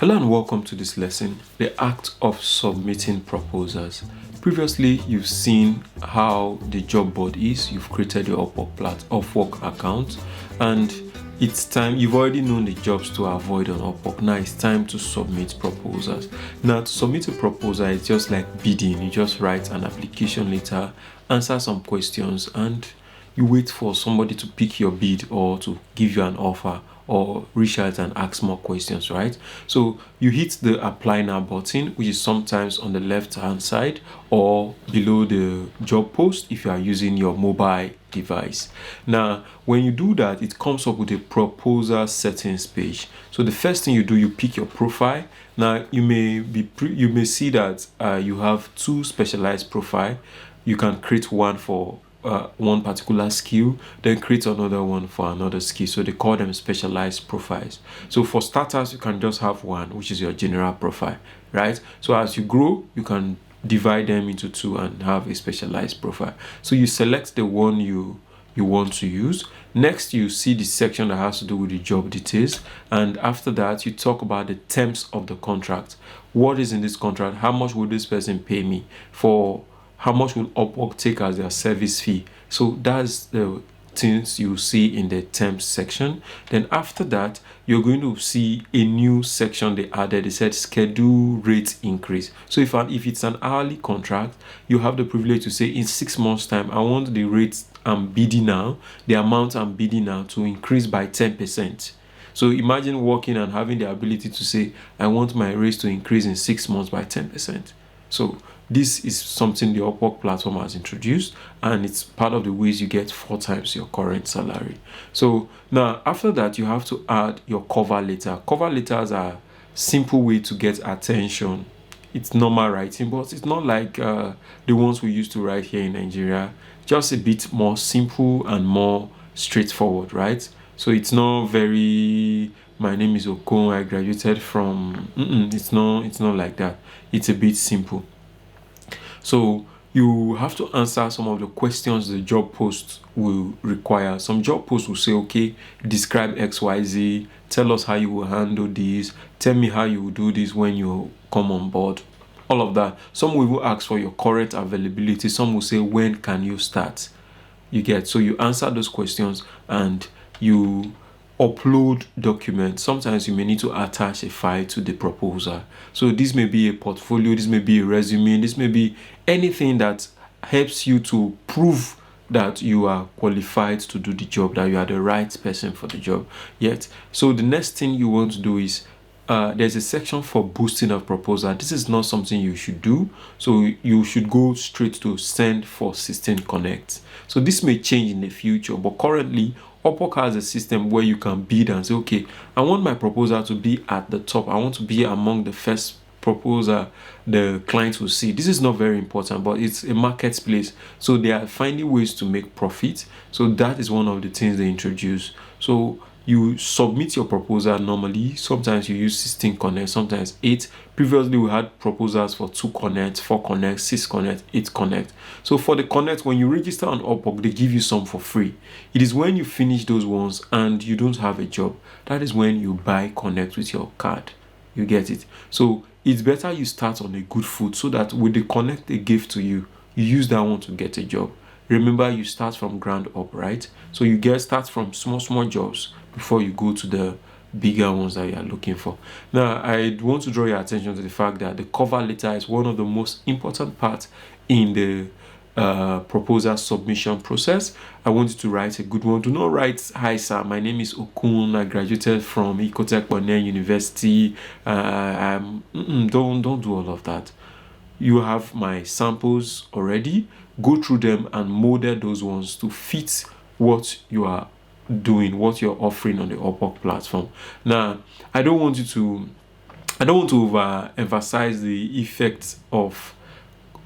Hello and welcome to this lesson, the act of submitting proposals. Previously, you've seen how the job board is. You've created your Upwork account, and it's time. You've already known the jobs to avoid on Upwork. Now it's time to submit proposals. Now, to submit a proposal is just like bidding. You just write an application letter, answer some questions, and you wait for somebody to pick your bid or to give you an offer or reach out and ask more questions, right? So you hit the apply now button, which is sometimes on the left hand side or below the job post if you are using your mobile device. Now when you do that, it comes up with a proposal settings page. So the first thing you do, you pick your profile. Now you may see that you have two specialized profile. You can create one for one particular skill, then create another one for another skill. So they call them specialized profiles. So for starters, you can just have one, which is your general profile, right? So as you grow, you can divide them into two and have a specialized profile. So you select the one you want to use. Next, you see the section that has to do with the job details, and after that you talk about the terms of the contract. What is in this contract? How much will this person pay me for? How much will Upwork take as their service fee? So that's the things you see in the terms section. Then after that, you're going to see a new section they added. They said schedule rate increase. So if it's an hourly contract, you have the privilege to say in 6 months time, I want the rate I'm bidding now, the amount I'm bidding now, to increase by 10%. So imagine working and having the ability to say, I want my rates to increase in 6 months by 10%. So this is something the Upwork platform has introduced, and it's part of the ways you get 4 times your current salary. So now after that, you have to add your cover letter. Cover letters are simple way to get attention. It's normal writing, but it's not like the ones we used to write here in Nigeria. Just a bit more simple and more straightforward, right? So it's not very, my name is Okon, I graduated from, it's not like that. It's a bit simple. So you have to answer some of the questions the job post will require. Some job posts will say, okay, describe XYZ, tell us how you will handle this, tell me how you will do this when you come on board, all of that. Some will ask for your current availability. Some will say, when can you start? You get, so you answer those questions and you upload documents. Sometimes you may need to attach a file to the proposal. So this may be a portfolio, this may be a resume, this may be anything that helps you to prove that you are qualified to do the job, that you are the right person for the job. Yet, so the next thing you want to do is there's a section for boosting of proposal. This is not something you should do. So you should go straight to send for system connect. So this may change in the future, but currently Upwork has a system where you can bid and say, okay, I want my proposal to be at the top. I want to be among the first proposal the clients will see. This is not very important, but it's a marketplace, so they are finding ways to make profit. So that is one of the things they introduce. So you submit your proposal normally. Sometimes you use 16 connect, sometimes 8. Previously we had proposals for 2 connect, 4 connect, 6 connect, 8 connect. So for the connect, when you register on Upwork, they give you some for free. It is when you finish those ones and you don't have a job, that is when you buy connect with your card. You get it? So it's better you start on a good foot, so that with the connect they give to you, you use that one to get a job. Remember, you start from ground up, right? So you start from small jobs before you go to the bigger ones that you are looking for. Now, I want to draw your attention to the fact that the cover letter is one of the most important parts in the proposal submission process. I want you to write a good one. Do not write, hi sir, my name is Okun, I graduated from Ecotech Bonner University. Don't do all of that. You have my samples already. Go through them and model those ones to fit what you are doing, what you're offering on the Upwork platform. Now, I don't want to emphasize the effect of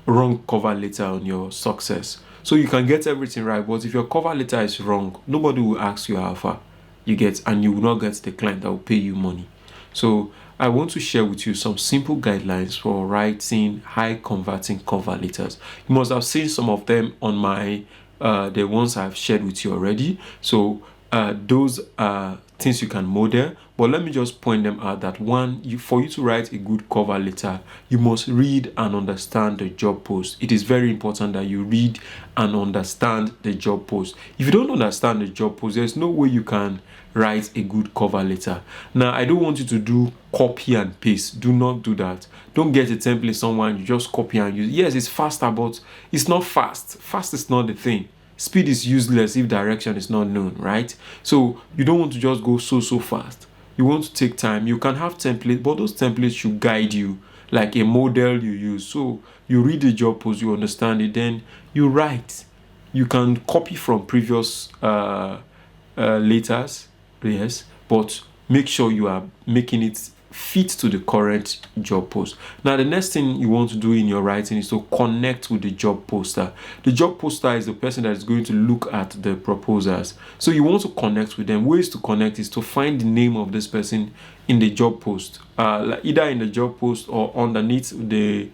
wrong cover letter on your success. So you can get everything right, but if your cover letter is wrong, nobody will ask you how far you get, and you will not get the client that will pay you money. So I want to share with you some simple guidelines for writing high converting cover letters. You must have seen some of them on my the ones I've shared with you already. So those are things you can model, but let me just point them out. That one, for you to write a good cover letter, you must read and understand the job post. It is very important that you read and understand the job post. If you don't understand the job post, there's no way you can write a good cover letter. Now, I don't want you to do copy and paste. Do not do that. Don't get a template somewhere and you just copy and use. Yes, it's faster, but it's not fast. Fast is not the thing. Speed is useless if direction is not known, right? So you don't want to just go so fast. You want to take time. You can have templates, but those templates should guide you, like a model you use. So you read the job post, you understand it, then you write. You can copy from previous letters, yes, but make sure you are making it fit to the current job post. Now, the next thing you want to do in your writing is to connect with the job poster. The job poster is the person that is going to look at the proposals. So you want to connect with them. Ways to connect is to find the name of this person in the job post, either in the job post or underneath the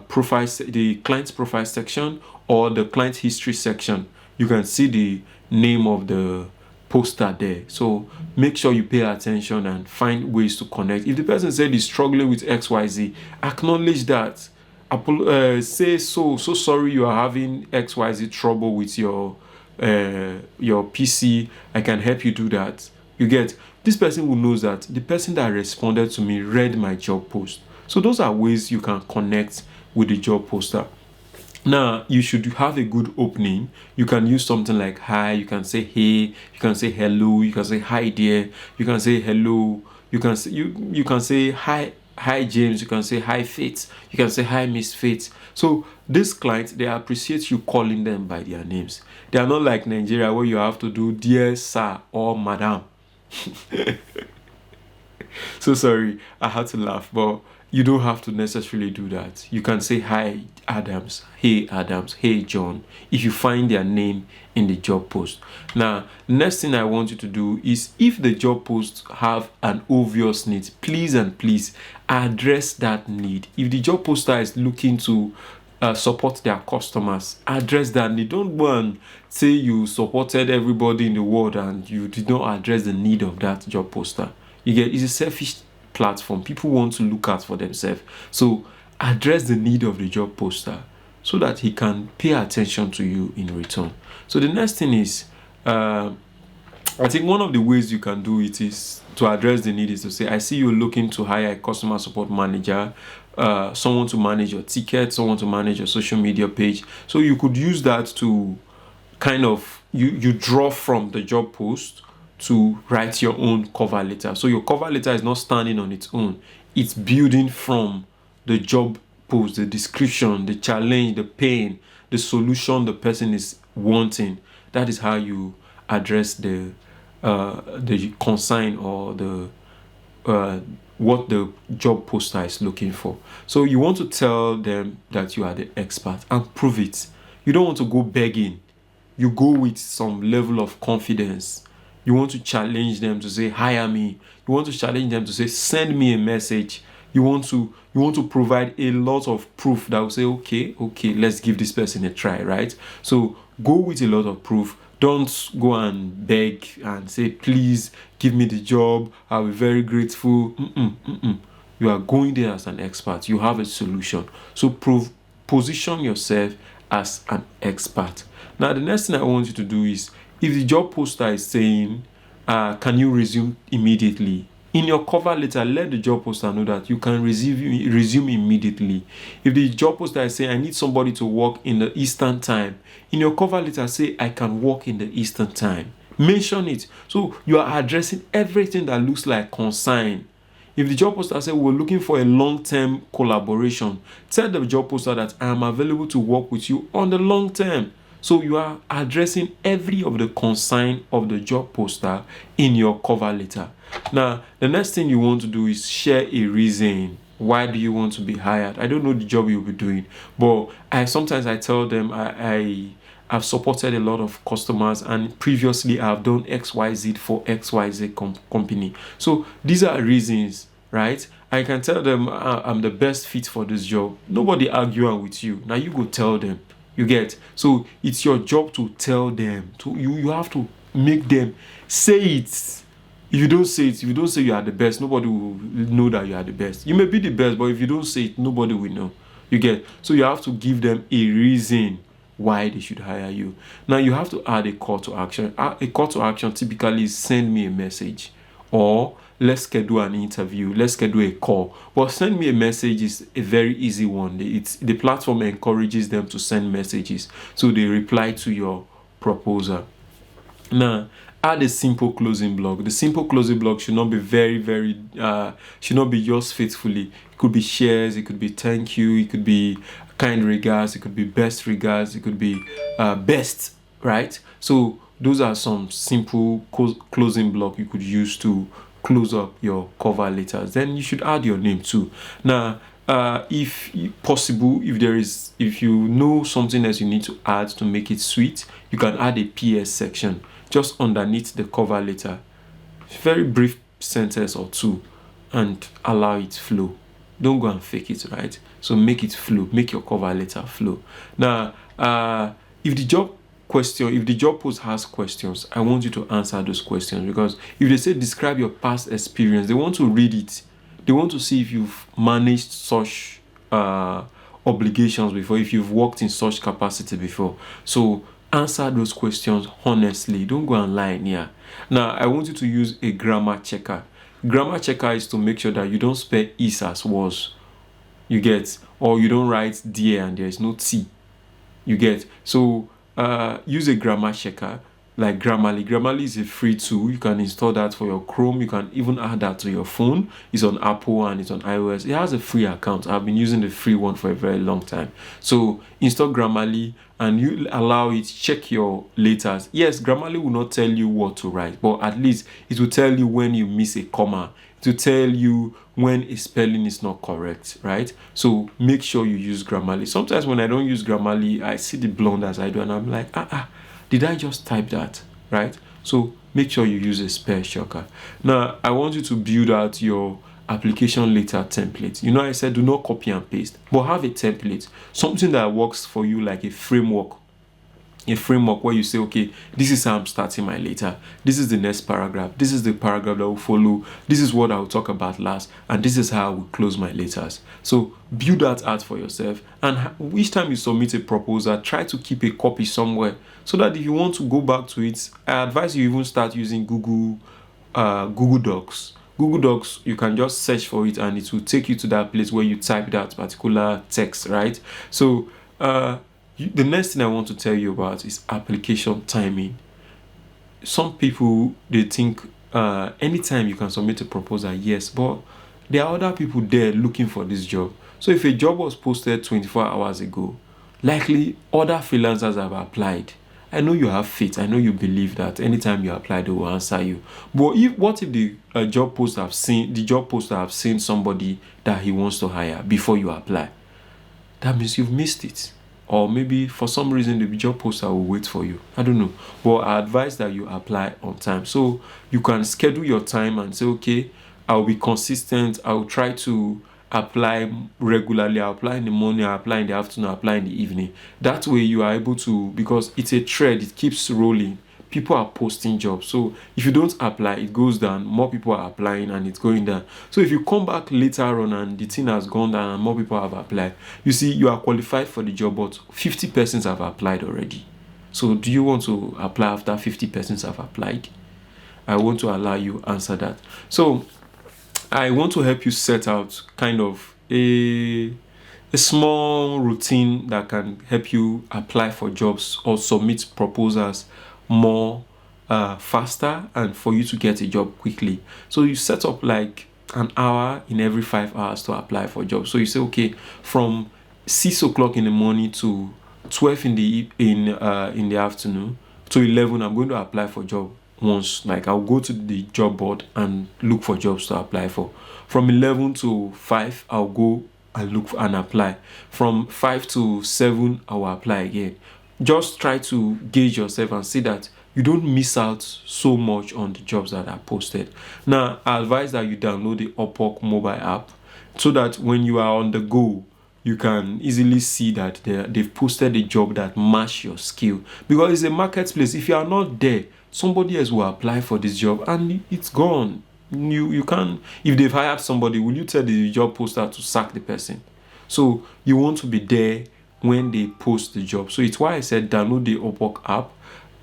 profile, the client's profile section or the client history section. You can see the name of the poster there. So make sure you pay attention and find ways to connect. If the person said he's struggling with XYZ, acknowledge that. Say so sorry you are having XYZ trouble with your PC. I can help you do that. You get, this person will know that the person that responded to me read my job post. So those are ways you can connect with the job poster. Now, you should have a good opening. You can use something like hi, you can say hey, you can say hello, you can say hi dear, you can say hello, you can say you can say hi James, you can say hi Faith, you can say hi Miss Faith. So these clients, they appreciate you calling them by their names. They are not like Nigeria where you have to do dear sir or madam. So sorry, I had to laugh, but you don't have to necessarily do that. You can say hi Adams, hey John, if you find their name in the job post. Now, next thing I want you to do is, if the job posts have an obvious need, please address that need. If the job poster is looking to support their customers, address that need. Don't go and say you supported everybody in the world and you did not address the need of that job poster. You get, it's a selfish platform. People want to look out for themselves. So address the need of the job poster so that he can pay attention to you in return. So the next thing is, I think one of the ways you can do it is to address the need is to say, I see you're looking to hire a customer support manager, someone to manage your ticket, someone to manage your social media page. So you could use that to kind of, you draw from the job post to write your own cover letter. So your cover letter is not standing on its own. It's building from the job post, the description, the challenge, the pain, the solution the person is wanting. That is how you address the consign or the what the job poster is looking for. So you want to tell them that you are the expert and prove it. You don't want to go begging. You go with some level of confidence. You want to challenge them to say, hire me. You want to challenge them to say, send me a message. You want to provide a lot of proof that will say, okay, let's give this person a try, right? So go with a lot of proof. Don't go and beg and say, please give me the job. I'll be very grateful. You are going there as an expert. You have a solution. So position yourself as an expert. Now, the next thing I want you to do is, if the job poster is saying, can you resume immediately? In your cover letter, let the job poster know that you can resume immediately. If the job poster is saying, I need somebody to work in the Eastern time, in your cover letter, say, I can work in the Eastern time. Mention it. So you are addressing everything that looks like consign. If the job poster says, we're looking for a long-term collaboration, tell the job poster that I am available to work with you on the long term. So you are addressing every of the consign of the job poster in your cover letter. Now, the next thing you want to do is share a reason. Why do you want to be hired? I don't know the job you'll be doing, but sometimes I tell them I've supported a lot of customers and previously I've done XYZ for XYZ company. So these are reasons, right? I can tell them I'm the best fit for this job. Nobody arguing with you. Now you go tell them. You get? So it's your job to tell them. You have to make them say it. If you don't say it, if you don't say you are the best, nobody will know that you are the best. You may be the best, but if you don't say it, nobody will know. You get? So you have to give them a reason why they should hire you. Now you have to add a call to action. A call to action typically is send me a message, or let's schedule an interview, let's schedule a call. But send me a message is a very easy one. The platform encourages them to send messages, so they reply to your proposal. Now, add a simple closing block. The simple closing block should not be very, should not be yours faithfully. It could be shares, it could be thank you, it could be kind regards, it could be best regards, it could be best, right? So those are some simple closing block you could use to close up your cover letters. Then you should add your name too. Now, if possible, if you know something else you need to add to make it sweet, you can add a PS section just underneath the cover letter. Very brief sentence or two, and allow it flow. Don't go and fake it, right? So make it flow, make your cover letter flow. Now, if the job post has questions, I want you to answer those questions, because if they say describe your past experience, they want to read it. They want to see if you've managed such obligations before, if you've worked in such capacity before. So answer those questions honestly. Don't go and lie in here. Now, I want you to use a grammar checker. Grammar checker is to make sure that you don't spell is as was. You get? Or you don't write there and there is no T. You get? So use a grammar checker like Grammarly. Grammarly is a free tool. You can install that for your Chrome. You can even add that to your phone. It's on Apple and it's on iOS. It has a free account. I've been using the free one for a very long time. So install Grammarly and you allow it, check your letters. Yes, Grammarly will not tell you what to write, but at least it will tell you when you miss a comma. It will tell you when a spelling is not correct, right? So make sure you use Grammarly. Sometimes when I don't use Grammarly, I see the blunders I do and I'm like, did I just type that, right? So make sure you use a spell checker. Now, I want you to build out your application letter template. You know, I said do not copy and paste, but have a template, something that works for you, like a framework. A framework where you say, okay, this is how I'm starting my letter. This is the next paragraph. This is the paragraph that will follow. This is what I will talk about last. And this is how I will close my letters. So build that out for yourself. And each time you submit a proposal, try to keep a copy somewhere, so that if you want to go back to it, I advise you even start using Google Docs. Google Docs, you can just search for it and it will take you to that place where you type that particular text, right? So, the next thing I want to tell you about is application timing. Some people, they think anytime you can submit a proposal, yes, but there are other people there looking for this job. So if a job was posted 24 hours ago, likely other freelancers have applied. I know you have faith. I know you believe that anytime you apply, they will answer you. But what if the job poster have seen somebody that he wants to hire before you apply? That means you've missed it. Or maybe for some reason the job poster will wait for you. I don't know. But I advise that you apply on time. So you can schedule your time and say, okay, I'll be consistent. I'll try to apply regularly. I'll apply in the morning, I'll apply in the afternoon, I'll apply in the evening. That way you are able to, because it's a thread, it keeps rolling. People are posting jobs. So if you don't apply, it goes down. More people are applying and it's going down. So if you come back later on and the thing has gone down and more people have applied, you see, you are qualified for the job, but 50 persons have applied already. So do you want to apply after 50 persons have applied? I want to allow you answer that. So I want to help you set out kind of a small routine that can help you apply for jobs or submit proposals more faster and for you to get a job quickly. So you set up like an hour in every 5 hours to apply for jobs. So you say, okay, from 6 o'clock in the morning to 12 in the afternoon to 11, I'm going to apply for job once. Like I'll go to the job board and look for jobs to apply for. From 11 to 5, I'll go and look for and apply. From 5 to 7, I will apply again. Just try to gauge yourself and see that you don't miss out so much on the jobs that are posted. Now, I advise that you download the Upwork mobile app so that when you are on the go, you can easily see that they've posted a job that match your skill, because it's a marketplace. If you are not there, somebody else will apply for this job and it's gone. You can't, if they've hired somebody, will you tell the job poster to sack the person? So you want to be there when they post the job. So it's why I said download the Upwork app,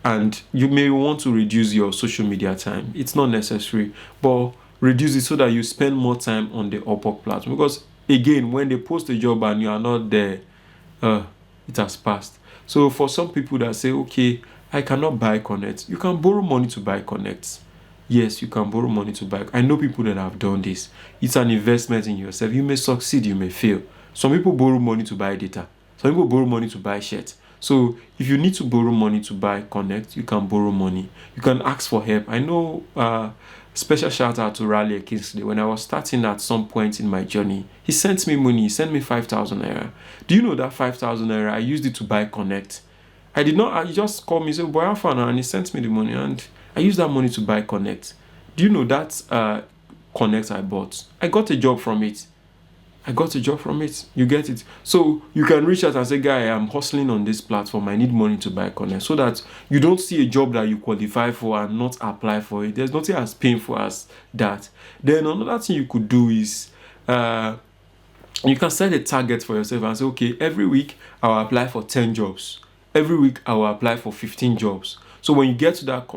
and you may want to reduce your social media time. It's not necessary, but reduce it so that you spend more time on the Upwork platform. Because again, when they post the job and you are not there, it has passed. So for some people that say, okay, I cannot buy Connect, you can borrow money to buy Connect. Yes, you can borrow money to buy. I know people that have done this. It's an investment in yourself. You may succeed, you may fail. Some people borrow money to buy data. Some people borrow money to buy shirts. So if you need to borrow money to buy Connect, you can borrow money. You can ask for help. I know, special shout out to Raleigh Kingsley. When I was starting at some point in my journey, he sent me money. He sent me 5,000 naira. Do you know that 5,000 naira? I used it to buy Connect. I did not. He just called me, said, "Boy, how far now?" And he sent me the money, and I used that money to buy Connect. Do you know that Connect I bought? I got a job from it. I got a job from it. You get it? So you can reach out and say, "Guy, I'm hustling on this platform. I need money to buy Connect," so that you don't see a job that you qualify for and not apply for it. There's nothing as painful as that. Then another thing you could do is, you can set a target for yourself and say, okay, every week I'll apply for 10 jobs. Every week I will apply for 15 jobs. So when you get to that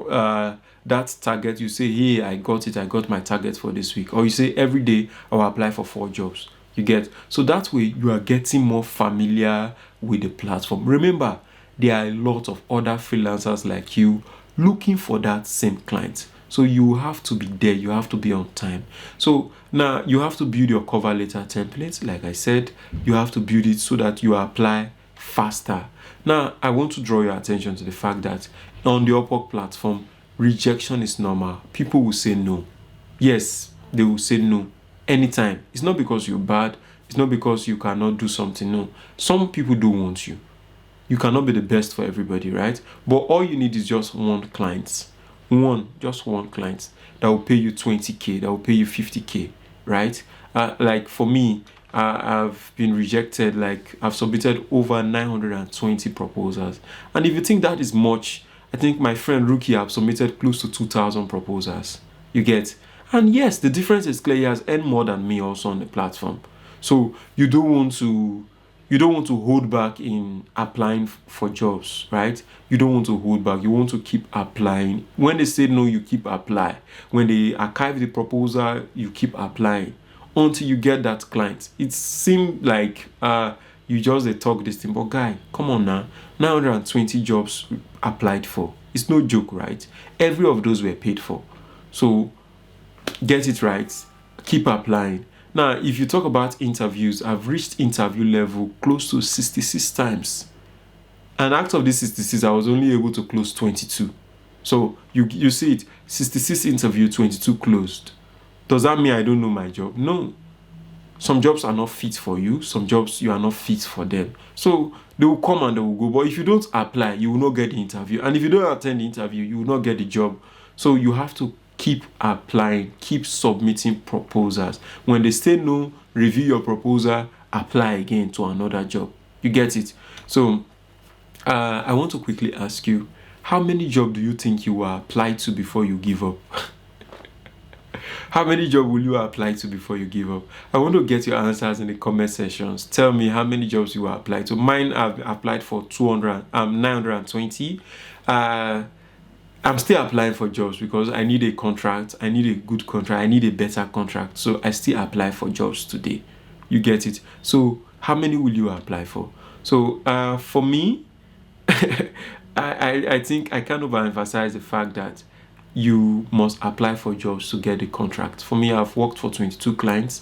target, you say, hey, I got my target for this week. Or you say, every day I will apply for 4 jobs. You get? So that way you are getting more familiar with the platform. Remember, there are a lot of other freelancers like you looking for that same client. So you have to be there. You have to be on time. So now you have to build your cover letter template. Like I said, you have to build it so that you apply faster. Now, I want to draw your attention to the fact that on the Upwork platform, rejection is normal. People will say no. Yes, they will say no anytime. It's not because you're bad. It's not because you cannot do something. No. Some people don't want you. You cannot be the best for everybody, right? But all you need is just one client. Just one client that will pay you 20K, that will pay you 50K, right? Like for me, I've been rejected. Like I've submitted over 920 proposals, and if you think that is much, I think my friend Rookie have submitted close to 2,000 proposals. You get? And yes, the difference is clear. He has earned more than me also on the platform. So you don't want to hold back in applying for jobs, right? You don't want to hold back. You want to keep applying. When they say no, you keep applying. When they archive the proposal, you keep applying until you get that client. It seemed like you just talk this thing, but guy, come on now. 920 jobs applied for. It's no joke, right? Every of those were paid for. So get it right. Keep applying. Now, if you talk about interviews, I've reached interview level close to 66 times. And out of these 66, I was only able to close 22. So you see it, 66 interview, 22 closed. Does that mean I don't know my job? No. Some jobs are not fit for you. Some jobs you are not fit for them. So they will come and they will go. But if you don't apply, you will not get the interview. And if you don't attend the interview, you will not get the job. So you have to keep applying, keep submitting proposals. When they say no, review your proposal, apply again to another job. You get it? So I want to quickly ask you, how many jobs do you think you will apply to before you give up? How many jobs will you apply to before you give up? I want to get your answers in the comment sections. Tell me how many jobs you will apply to. Mine, I've applied for 920. I'm still applying for jobs because I need a contract. I need a good contract. I need a better contract. So I still apply for jobs today. You get it? So how many will you apply for? So for me, I think I can't overemphasize the fact that you must apply for jobs to get the contract. For me, I've worked for 22 clients.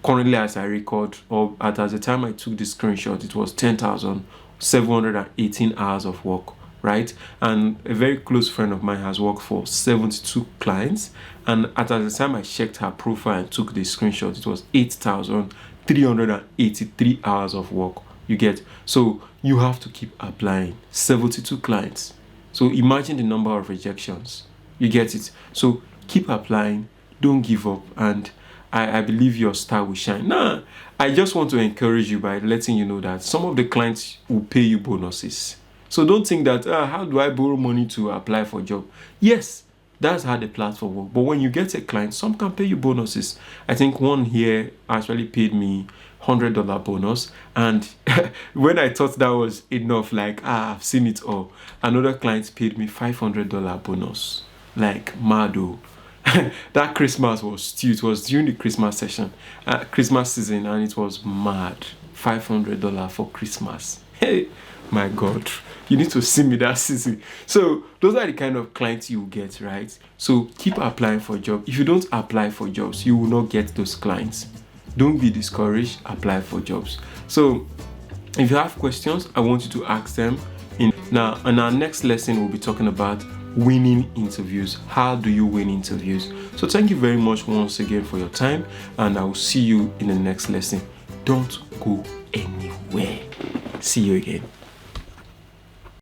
Currently, as I record, or at the time I took the screenshot, it was 10,718 hours of work, right? And a very close friend of mine has worked for 72 clients. And at the time I checked her profile and took the screenshot, it was 8,383 hours of work. You get? So you have to keep applying. 72 clients. So imagine the number of rejections. You get it? So keep applying, don't give up, and I believe your star will shine. Now, I just want to encourage you by letting you know that some of the clients will pay you bonuses. So don't think that, how do I borrow money to apply for a job? Yes, that's how the platform works. But when you get a client, some can pay you bonuses. I think one here actually paid me $100 bonus, and when I thought that was enough, like, I've seen it all, another client paid me $500 bonus. Like, mad oh. That Christmas was still, it was during the Christmas session, Christmas season, and it was mad. $500 for Christmas. Hey, my God, you need to see me that season. So those are the kind of clients you get, right? So keep applying for jobs. If you don't apply for jobs, you will not get those clients. Don't be discouraged. Apply for jobs. So if you have questions, I want you to ask them. In our next lesson, we'll be talking about winning interviews. How do you win interviews? So thank you very much once again for your time, and I will see you in the next lesson. Don't go anywhere. See you again.